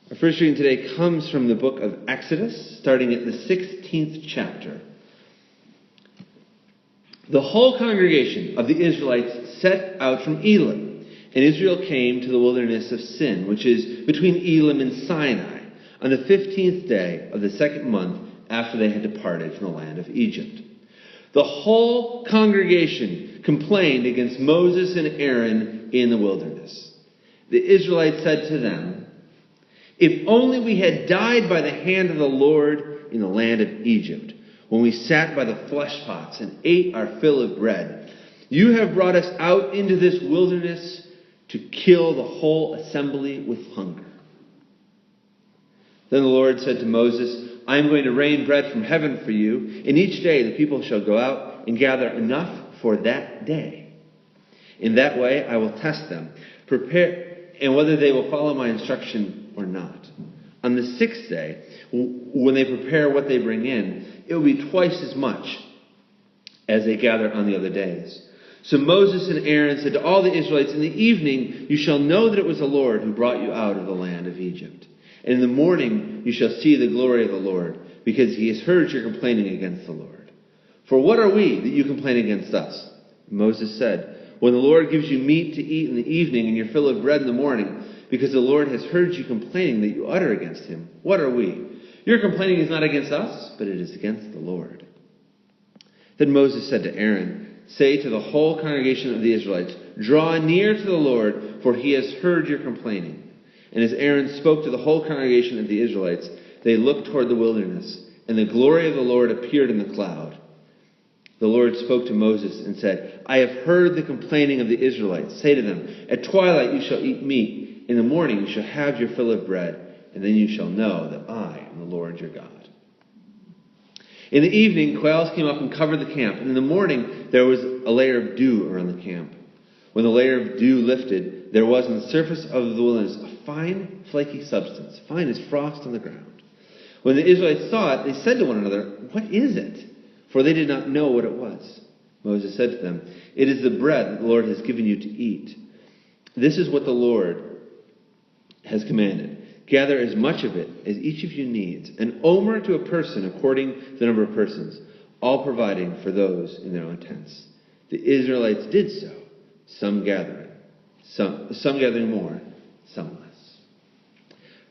Our first reading today comes from the book of Exodus, starting at the 16th chapter. The whole congregation of the Israelites set out from Elim, and Israel came to the wilderness of Sin, which is between Elim and Sinai, on the 15th day of the second month after they had departed from the land of Egypt. The whole congregation complained against Moses and Aaron in the wilderness. The Israelites said to them, "If only we had died by the hand of the Lord in the land of Egypt, when we sat by the flesh pots and ate our fill of bread. You have brought us out into this wilderness to kill the whole assembly with hunger." Then the Lord said to Moses, "I am going to rain bread from heaven for you, and each day the people shall go out and gather enough for that day. In that way I will test them, and whether they will follow my instruction or not. On the sixth day, when they prepare what they bring in, it will be twice as much as they gather on the other days." So Moses and Aaron said to all the Israelites, "In the evening you shall know that it was the Lord who brought you out of the land of Egypt. And in the morning you shall see the glory of the Lord, because he has heard your complaining against the Lord. For what are we that you complain against us?" And Moses said, "When the Lord gives you meat to eat in the evening and your fill of bread in the morning, because the Lord has heard you complaining that you utter against him, what are we? Your complaining is not against us, but it is against the Lord." Then Moses said to Aaron, "Say to the whole congregation of the Israelites, 'Draw near to the Lord, for he has heard your complaining.'" And as Aaron spoke to the whole congregation of the Israelites, they looked toward the wilderness, and the glory of the Lord appeared in the cloud. The Lord spoke to Moses and said, "I have heard the complaining of the Israelites. Say to them, 'At twilight you shall eat meat. In the morning you shall have your fill of bread, and then you shall know that I am the Lord your God.'" In the evening, quails came up and covered the camp, and in the morning there was a layer of dew around the camp. When the layer of dew lifted, there was on the surface of the wilderness a fine, flaky substance, fine as frost on the ground. When the Israelites saw it, they said to one another, "What is it?" For they did not know what it was. Moses said to them, "It is the bread that the Lord has given you to eat. This is what the Lord has commanded. Gather as much of it as each of you needs, an omer to a person according to the number of persons, all providing for those in their own tents." The Israelites did so, some gathering more, some less.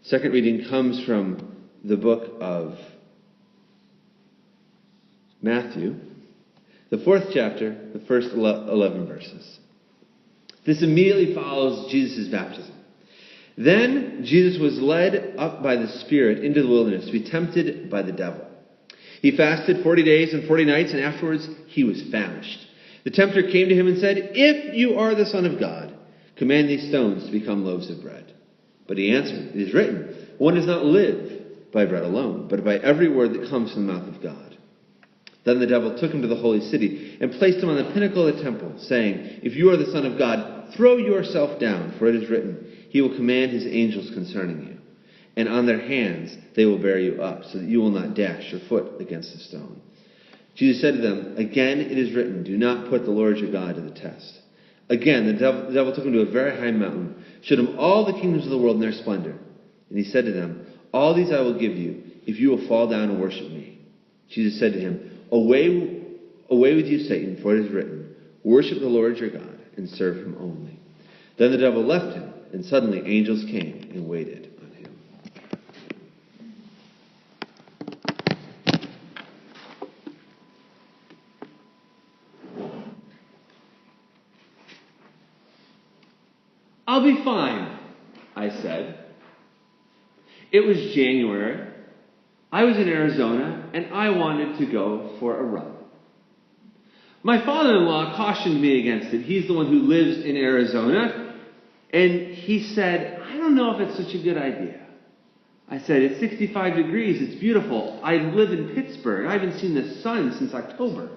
Second reading comes from the book of Matthew, the 4th chapter, the first 11 verses. This immediately follows Jesus' baptism. Then Jesus was led up by the Spirit into the wilderness to be tempted by the devil. He fasted 40 days and 40 nights, and afterwards he was famished. The tempter came to him and said, "If you are the Son of God, command these stones to become loaves of bread." But he answered, "It is written, 'One does not live by bread alone, but by every word that comes from the mouth of God.'" Then the devil took him to the holy city and placed him on the pinnacle of the temple, saying, "If you are the Son of God, throw yourself down, for it is written, 'He will command his angels concerning you, and on their hands they will bear you up, so that you will not dash your foot against a stone.'" Jesus said to them, "Again it is written, 'Do not put the Lord your God to the test.'" Again the devil took him to a very high mountain, showed him all the kingdoms of the world in their splendor. And he said to them, "All these I will give you, if you will fall down and worship me." Jesus said to him, Away with you, Satan, for it is written, 'Worship the Lord your God, and serve him only.'" Then the devil left him, and suddenly angels came and waited on him. "I'll be fine," I said. It was January. I was in Arizona, and I wanted to go for a run. My father-in-law cautioned me against it. He's the one who lives in Arizona. And he said, "I don't know if it's such a good idea." I said, "It's 65 degrees. It's beautiful. I live in Pittsburgh. I haven't seen the sun since October."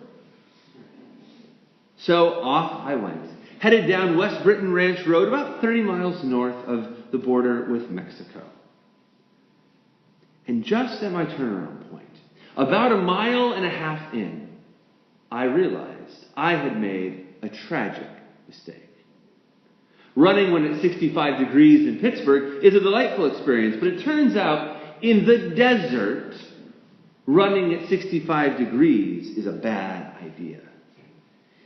So off I went, headed down West Britain Ranch Road, about 30 miles north of the border with Mexico. And just at my turnaround point, about 1.5 miles in, I realized I had made a tragic mistake. Running when it's 65 degrees in Pittsburgh is a delightful experience, but it turns out in the desert, running at 65 degrees is a bad idea.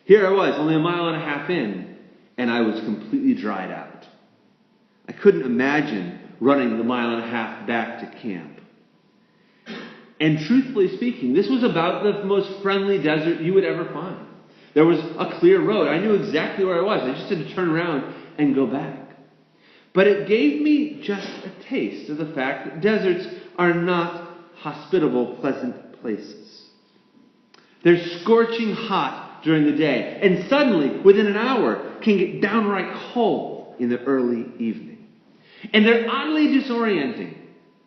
Here I was, only a mile and a half in, and I was completely dried out. I couldn't imagine running the mile and a half back to camp. And truthfully speaking, this was about the most friendly desert you would ever find. There was a clear road. I knew exactly where I was. I just had to turn around and go back. But it gave me just a taste of the fact that deserts are not hospitable, pleasant places. They're scorching hot during the day, and suddenly, within an hour, can get downright cold in the early evening. And they're oddly disorienting,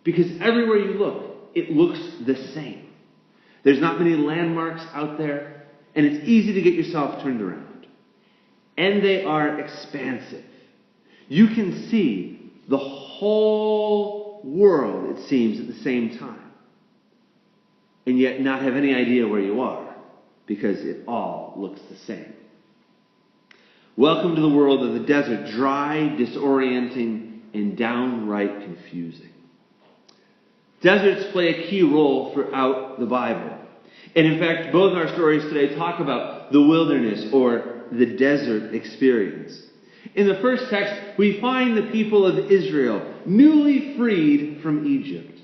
because everywhere you look, it looks the same. There's not many landmarks out there, and it's easy to get yourself turned around. And they are expansive. You can see the whole world, it seems, at the same time. And yet not have any idea where you are, because it all looks the same. Welcome to the world of the desert, dry, disorienting, and downright confusing. Deserts play a key role throughout the Bible. And in fact, both our stories today talk about the wilderness or the desert experience. In the first text, we find the people of Israel newly freed from Egypt.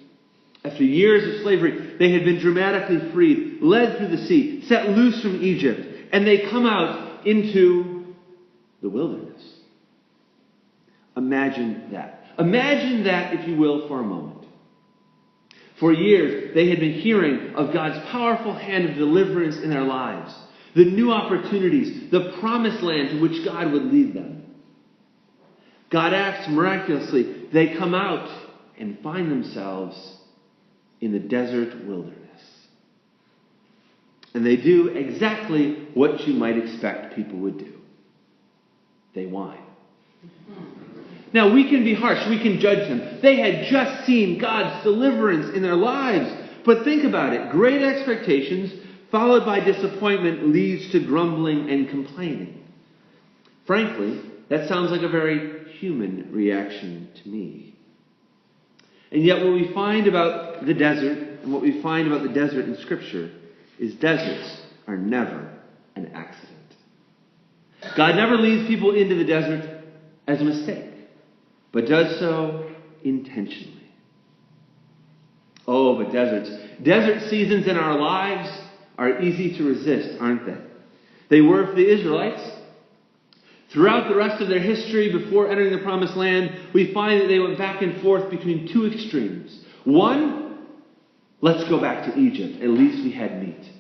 After years of slavery, they had been dramatically freed, led through the sea, set loose from Egypt, and they come out into the wilderness. Imagine that. Imagine that, if you will, for a moment. For years, they had been hearing of God's powerful hand of deliverance in their lives, the new opportunities, the promised land to which God would lead them. God acts miraculously. They come out and find themselves in the desert wilderness. And they do exactly what you might expect people would do. They whine. Now, we can be harsh. We can judge them. They had just seen God's deliverance in their lives. But think about it. Great expectations followed by disappointment leads to grumbling and complaining. Frankly, that sounds like a very human reaction to me. And yet what we find about the desert, and what we find about the desert in Scripture, is deserts are never an accident. God never leads people into the desert as a mistake, but does so intentionally. Oh, but desert seasons in our lives are easy to resist, aren't they? They were for the Israelites. Throughout the rest of their history before entering the Promised Land, we find that they went back and forth between two extremes. One, let's go back to Egypt. At least we had meat.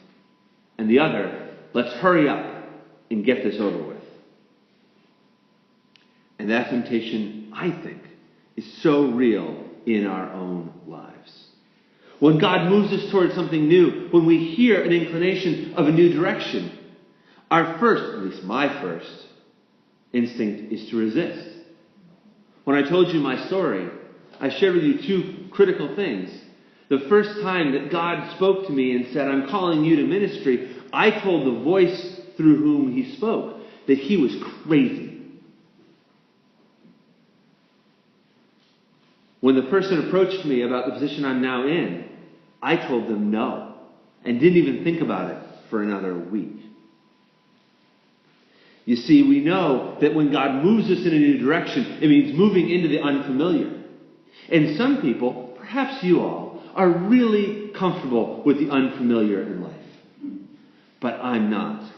And the other, let's hurry up and get this over with. And that temptation, I think, is so real in our own lives. When God moves us towards something new, when we hear an inclination of a new direction, our first, at least my first, instinct is to resist. When I told you my story, I shared with you two critical things. The first time that God spoke to me and said, I'm calling you to ministry, I told the voice through whom he spoke that he was crazy. When the person approached me about the position I'm now in, I told them no, and didn't even think about it for another week. You see, we know that when God moves us in a new direction, it means moving into the unfamiliar. And some people, perhaps you all, are really comfortable with the unfamiliar in life. But I'm not.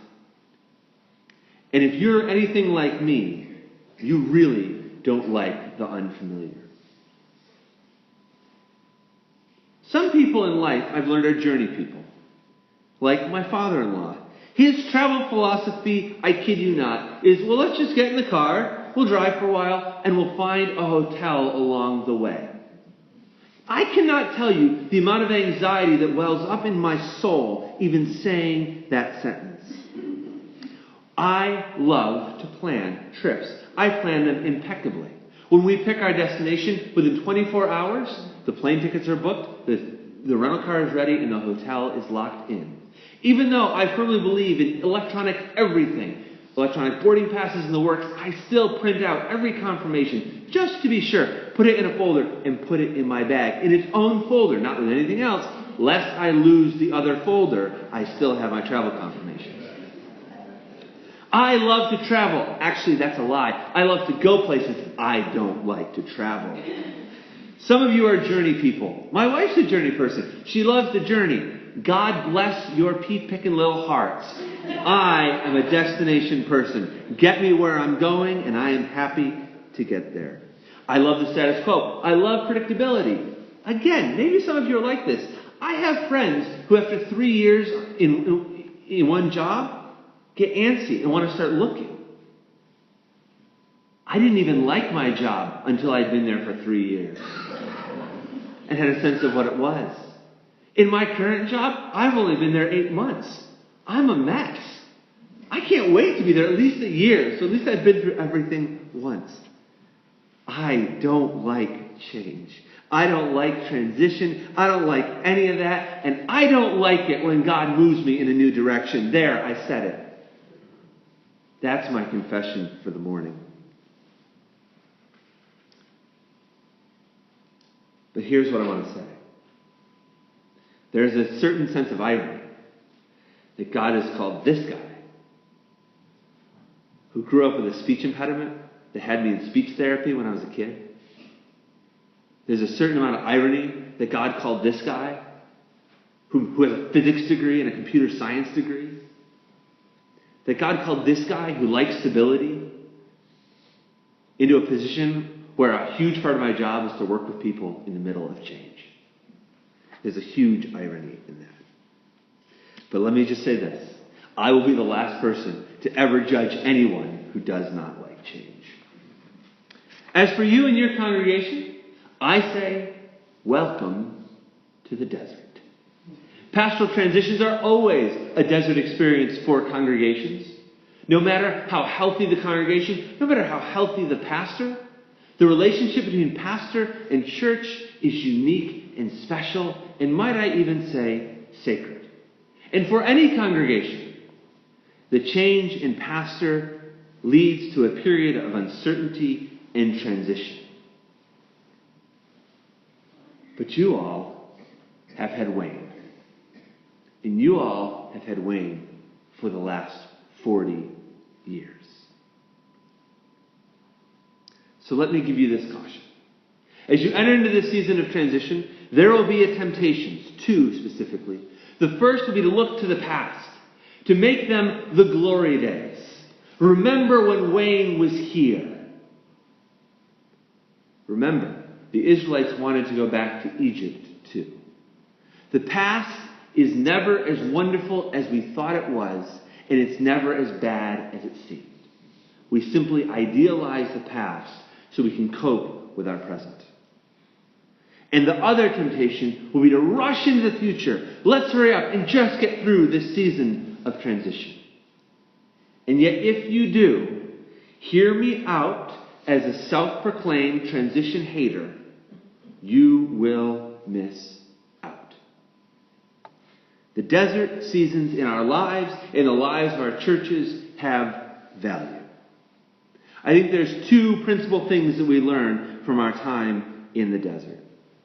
And if you're anything like me, you really don't like the unfamiliar. Some people in life, I've learned, are journey people. Like my father-in-law. His travel philosophy, I kid you not, is, well, let's just get in the car, we'll drive for a while, and we'll find a hotel along the way. I cannot tell you the amount of anxiety that wells up in my soul even saying that sentence. I love to plan trips. I plan them impeccably. When we pick our destination, within 24 hours, the plane tickets are booked, the rental car is ready, and the hotel is locked in. Even though I firmly believe in electronic everything, electronic boarding passes in the works, I still print out every confirmation just to be sure, put it in a folder, and put it in my bag, in its own folder, not with anything else, lest I lose the other folder. I still have my travel confirmations. I love to travel. Actually, that's a lie. I love to go places. I don't like to travel. Some of you are journey people. My wife's a journey person. She loves the journey. God bless your pea-picking little hearts. I am a destination person. Get me where I'm going, and I am happy to get there. I love the status quo. I love predictability. Again, maybe some of you are like this. I have friends who, after 3 years in one job, get antsy and want to start looking. I didn't even like my job until I'd been there for 3 years and had a sense of what it was. In my current job, I've only been there 8 months. I'm a mess. I can't wait to be there at least a year, so at least I've been through everything once. I don't like change. I don't like transition. I don't like any of that. And I don't like it when God moves me in a new direction. There, I said it. That's my confession for the morning. But here's what I want to say. There's a certain sense of irony that God has called this guy, who grew up with a speech impediment, that had me in speech therapy when I was a kid. There's a certain amount of irony that God called this guy, who has a physics degree and a computer science degree, that God called this guy who likes stability into a position where a huge part of my job is to work with people in the middle of change. There's a huge irony in that. But let me just say this. I will be the last person to ever judge anyone who does not like change. As for you and your congregation, I say, welcome to the desert. Pastoral transitions are always a desert experience for congregations. No matter how healthy the congregation, no matter how healthy the pastor, the relationship between pastor and church is unique and special, and might I even say, sacred. And for any congregation, the change in pastor leads to a period of uncertainty and transition. But you all have had Wayne. And you all have had Wayne for the last 40 years. So let me give you this caution. As you enter into this season of transition, there will be temptations, two specifically. The first will be to look to the past, to make them the glory days. Remember when Wayne was here. Remember, the Israelites wanted to go back to Egypt too. The past is never as wonderful as we thought it was, and it's never as bad as it seemed. We simply idealize the past so we can cope with our present. And the other temptation will be to rush into the future. Let's hurry up and just get through this season of transition. And yet, if you do, hear me out as a self-proclaimed transition hater, you will miss out. The desert seasons in our lives, in the lives of our churches, have value. I think there's two principal things that we learn from our time in the desert.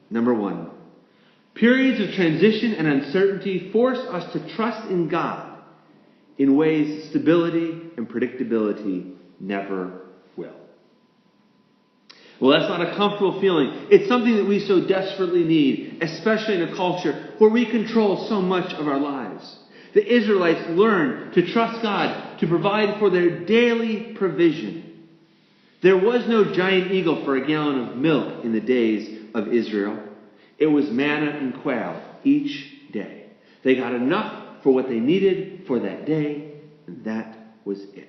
Number one, periods of transition and uncertainty force us to trust in God in ways stability and predictability never will. Well, that's not a comfortable feeling. It's something that we so desperately need, especially in a culture where we control so much of our lives. The Israelites learned to trust God to provide for their daily provision. There was no giant eagle for a gallon of milk in the days of Israel. It was manna and quail each day. They got enough for what they needed for that day, and that was it.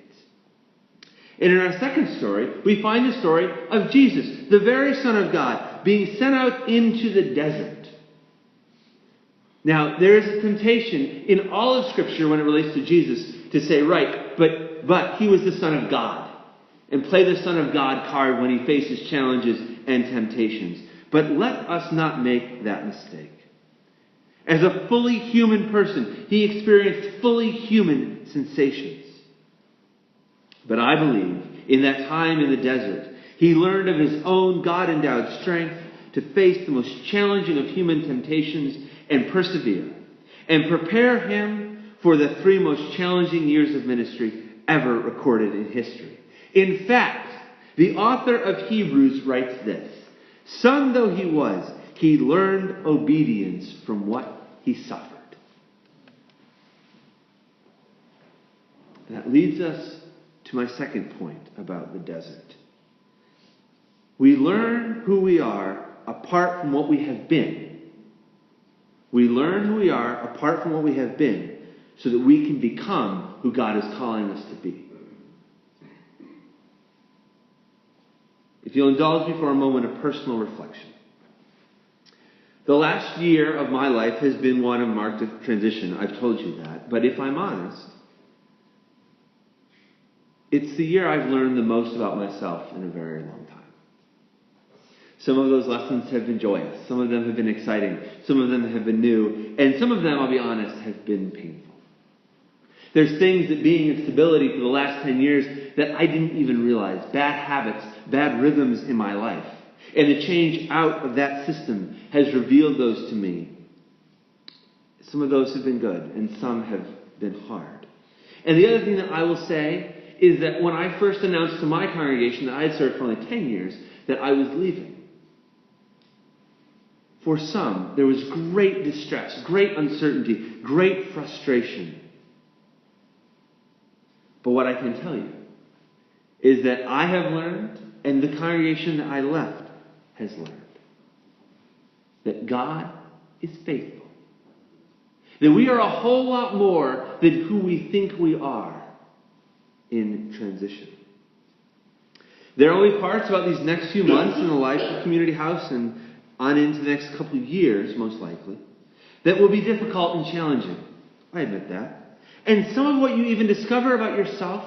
And in our second story, we find the story of Jesus, the very Son of God, being sent out into the desert. Now, there is a temptation in all of Scripture when it relates to Jesus to say, right, but he was the Son of God, and play the Son of God card when he faces challenges and temptations. But let us not make that mistake. As a fully human person, he experienced fully human sensations. But I believe in that time in the desert, he learned of his own God-endowed strength to face the most challenging of human temptations and persevere, and prepare him for the 3 most challenging years of ministry ever recorded in history. In fact, the author of Hebrews writes this: "Son though he was, he learned obedience from what he suffered." That leads us to my second point about the desert. We learn who we are apart from what we have been. We learn who we are apart from what we have been so that we can become who God is calling us to be. If you'll indulge me for a moment of personal reflection. The last year of my life has been one of marked transition. I've told you that. But if I'm honest, it's the year I've learned the most about myself in a very long time. Some of those lessons have been joyous. Some of them have been exciting. Some of them have been new. And some of them, I'll be honest, have been painful. There's things that being in stability for the last 10 years that I didn't even realize. Bad habits, bad rhythms in my life. And the change out of that system has revealed those to me. Some of those have been good, and some have been hard. And the other thing that I will say is that when I first announced to my congregation that I had served for only 10 years, that I was leaving, for some, there was great distress, great uncertainty, great frustration. But what I can tell you is that I have learned, and the congregation that I left has learned, that God is faithful. That we are a whole lot more than who we think we are in transition. There will be parts about these next few months in the life of Community House and on into the next couple of years, most likely, that will be difficult and challenging. I admit that. And some of what you even discover about yourself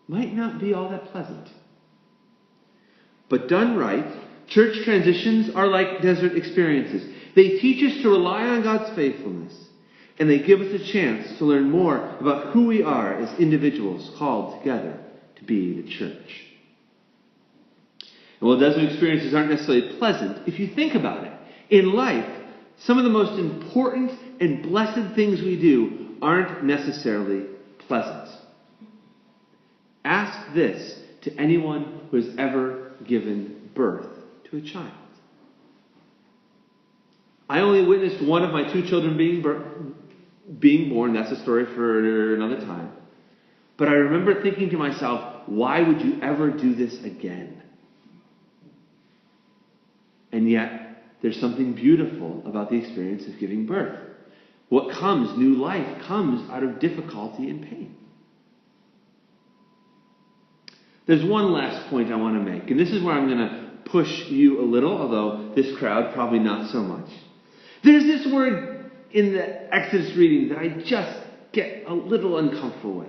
might not be all that pleasant. But done right, church transitions are like desert experiences. They teach us to rely on God's faithfulness, and they give us a chance to learn more about who we are as individuals called together to be the church. And while desert experiences aren't necessarily pleasant, if you think about it, in life, some of the most important and blessed things we do aren't necessarily pleasant. Ask this to anyone who has ever given birth to a child. I only witnessed one of my 2 children being born. That's a story for another time. But I remember thinking to myself, why would you ever do this again? And yet, there's something beautiful about the experience of giving birth. What comes, new life, comes out of difficulty and pain. There's one last point I want to make, and this is where I'm going to push you a little, although this crowd probably not so much. There's this word in the Exodus reading that I just get a little uncomfortable with.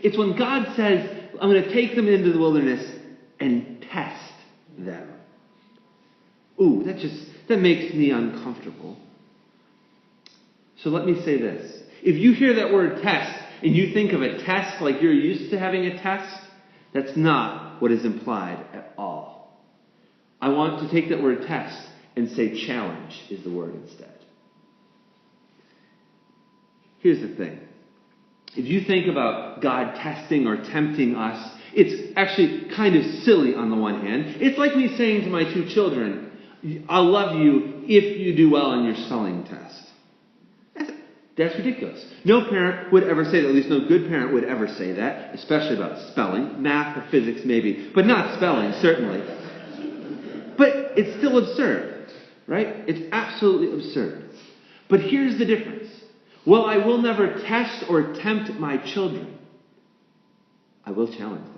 It's when God says, I'm going to take them into the wilderness and test them. Ooh, that makes me uncomfortable. So let me say this. If you hear that word test and you think of a test like you're used to having a test, that's not what is implied at all. I want to take that word test and say challenge is the word instead. Here's the thing. If you think about God testing or tempting us, it's actually kind of silly on the one hand. It's like me saying to my 2 children, I'll love you if you do well on your spelling test. That's ridiculous. No parent would ever say that. At least no good parent would ever say that, especially about spelling. Math or physics maybe, but not spelling, certainly. But it's still absurd, right? It's absolutely absurd. But here's the difference. Well, I will never test or tempt my children. I will challenge them.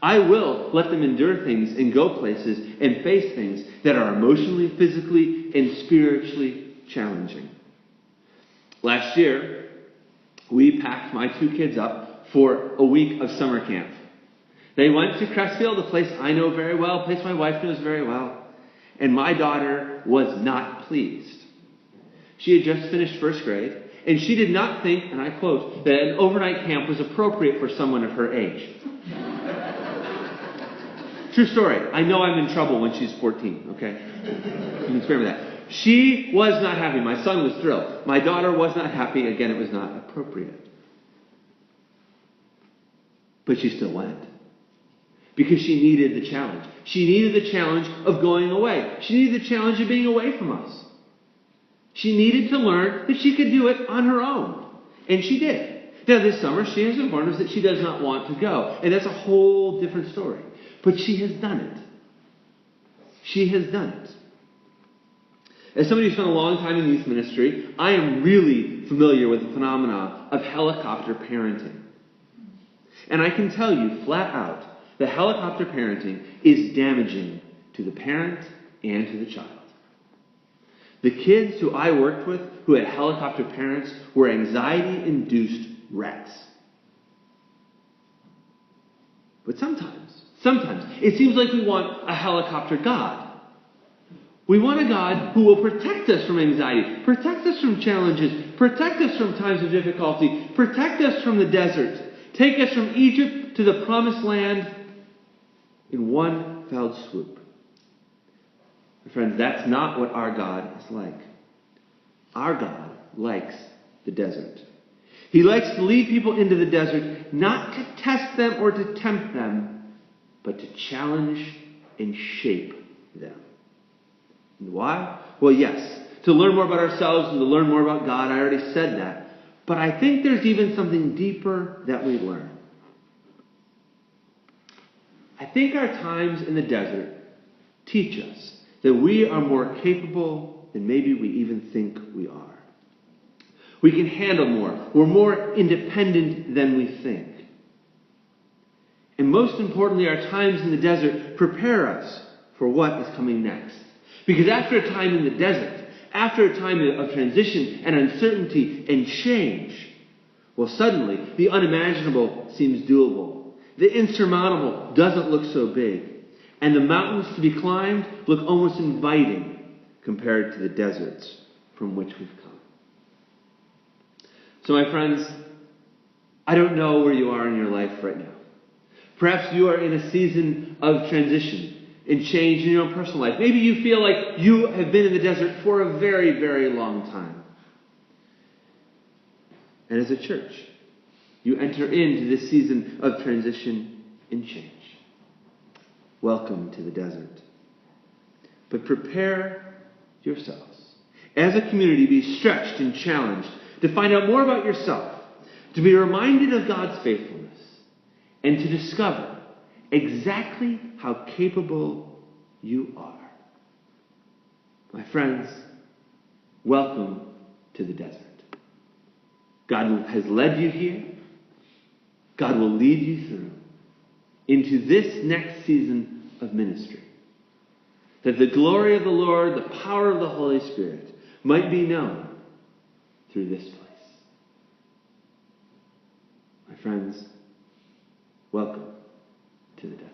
I will let them endure things and go places and face things that are emotionally, physically, and spiritually challenging. Last year, we packed my 2 kids up for a week of summer camp. They went to Crestfield, a place I know very well, a place my wife knows very well. And my daughter was not pleased. She had just finished 1st grade, And she did not think, and I quote, that an overnight camp was appropriate for someone of her age. True story. I know I'm in trouble when she's 14, okay? You can spare me that. She was not happy. My son was thrilled. My daughter was not happy. Again, it was not appropriate. But she still went. Because she needed the challenge. She needed the challenge of going away. She needed the challenge of being away from us. She needed to learn that she could do it on her own. And she did. Now this summer, she has informed us that she does not want to go. And that's a whole different story. But she has done it. She has done it. As somebody who spent a long time in youth ministry, I am really familiar with the phenomena of helicopter parenting. And I can tell you flat out that helicopter parenting is damaging to the parent and to the child. The kids who I worked with who had helicopter parents were anxiety-induced wrecks. But sometimes, it seems like we want a helicopter God. We want a God who will protect us from anxiety, protect us from challenges, protect us from times of difficulty, protect us from the desert, take us from Egypt to the promised land in one fell swoop. My friends, that's not what our God is like. Our God likes the desert. He likes to lead people into the desert, not to test them or to tempt them, but to challenge and shape them. And why? Well, yes, to learn more about ourselves and to learn more about God. I already said that. But I think there's even something deeper that we learn. I think our times in the desert teach us that we are more capable than maybe we even think we are. We can handle more. We're more independent than we think. And most importantly, our times in the desert prepare us for what is coming next. Because after a time in the desert, after a time of transition and uncertainty and change, well, suddenly the unimaginable seems doable. The insurmountable doesn't look so big. And the mountains to be climbed look almost inviting compared to the deserts from which we've come. So my friends, I don't know where you are in your life right now. Perhaps you are in a season of transition and change in your own personal life. Maybe you feel like you have been in the desert for a very, very long time. And as a church, you enter into this season of transition and change. Welcome to the desert. But prepare yourselves. As a community, be stretched and challenged to find out more about yourself, to be reminded of God's faithfulness, and to discover exactly how capable you are. My friends, welcome to the desert. God has led you here. God will lead you through into this next season of ministry. That the glory of the Lord, the power of the Holy Spirit might be known through this place. My friends, welcome to the desert.